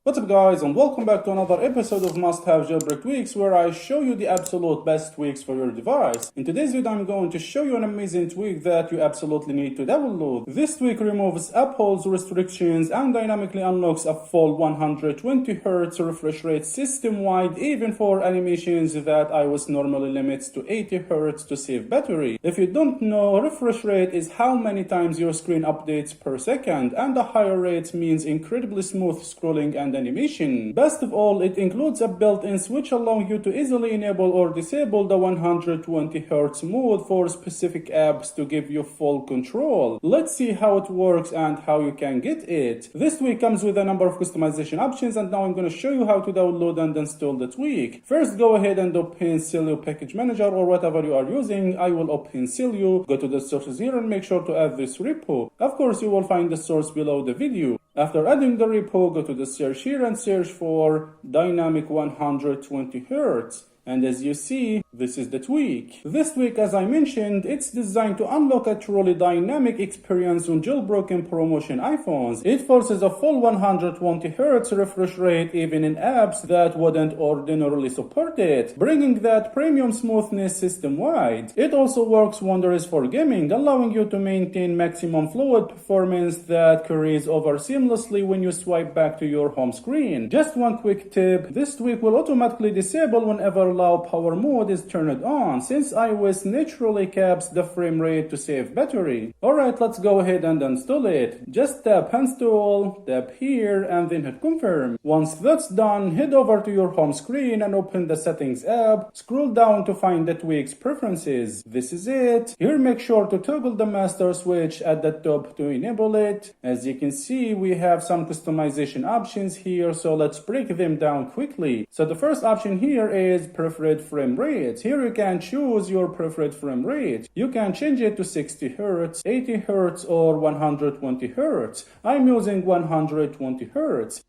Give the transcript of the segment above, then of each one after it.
What's up guys, and welcome back to another episode of Must Have Jailbreak Tweaks, where I show you the absolute best tweaks for your device. In today's video I'm going to show you an amazing tweak that you absolutely need to download. This tweak removes app holds restrictions and dynamically unlocks a full 120Hz refresh rate system-wide, even for animations that iOS normally limits to 80Hz to save battery. If you don't know, refresh rate is how many times your screen updates per second, and a higher rate means incredibly smooth scrolling and animation. Best of all, it includes a built-in switch allowing you to easily enable or disable the 120Hz mode for specific apps to give you full control. Let's see how it works and how you can get it. This tweak comes with a number of customization options, and now I'm going to show you how to download and install the tweak. First, go ahead and open Sileo Package Manager or whatever you are using. I will open Sileo, go to the sources here and make sure to add this repo. Of course, you will find the source below the video. After adding the repo, go to the search here and search for dynamic 120Hz. And as you see, this is the tweak. This tweak, as I mentioned, it's designed to unlock a truly dynamic experience on jailbroken promotion iPhones. It forces a full 120Hz refresh rate even in apps that wouldn't ordinarily support it, bringing that premium smoothness system-wide. It also works wonders for gaming, allowing you to maintain maximum fluid performance that carries over seamlessly when you swipe back to your home screen. Just one quick tip, this tweak will automatically disable whenever low power mode is turned on, since iOS naturally caps the frame rate to save battery. Alright, let's go ahead and install it. Just tap install, tap here, and then hit confirm. Once that's done, head over to your home screen and open the settings app. Scroll down to find the tweak's preferences. This is it. Here make sure to toggle the master switch at the top to enable it. As you can see, we have some customization options here, so let's break them down quickly. So the first option here is preferred frame rate. Here you can choose your preferred frame rate. You can change it to 60Hz, 80Hz, or 120Hz. I'm using 120Hz.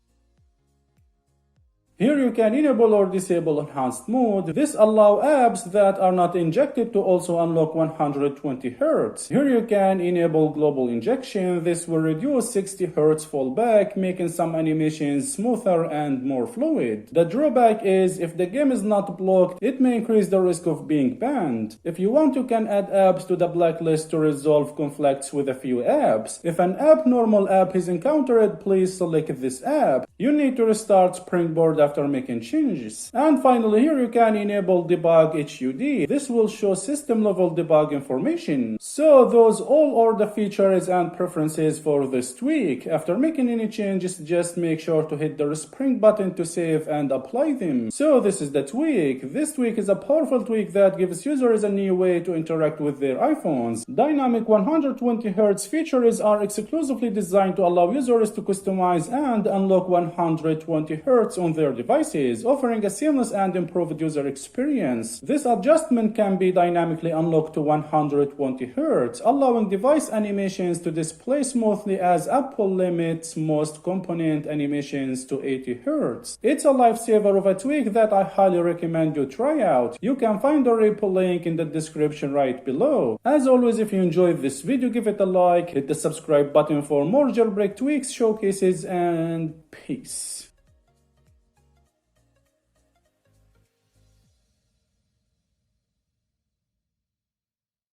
Here you can enable or disable enhanced mode. This allows apps that are not injected to also unlock 120Hz. Here you can enable global injection. This will reduce 60Hz fallback, making some animations smoother and more fluid. The drawback is if the game is not blocked, it may increase the risk of being banned. If you want, you can add apps to the blacklist to resolve conflicts with a few apps. If an abnormal app is encountered, please select this app. You need to restart Springboard after making changes. And finally, here you can enable debug HUD. This will show system level debug information. So those all are the features and preferences for this tweak. After making any changes, just make sure to hit the respring button to save and apply them. So this is the tweak. This tweak is a powerful tweak that gives users a new way to interact with their iPhones. Dynamic 120Hz features are exclusively designed to allow users to customize and unlock 120Hz on their devices, offering a seamless and improved user experience. This adjustment can be dynamically unlocked to 120Hz, allowing device animations to display smoothly as Apple limits most component animations to 80Hz. It's a lifesaver of a tweak that I highly recommend you try out. You can find the Repo link in the description right below. As always, if you enjoyed this video, give it a like, hit the subscribe button for more jailbreak tweaks, showcases, and peace.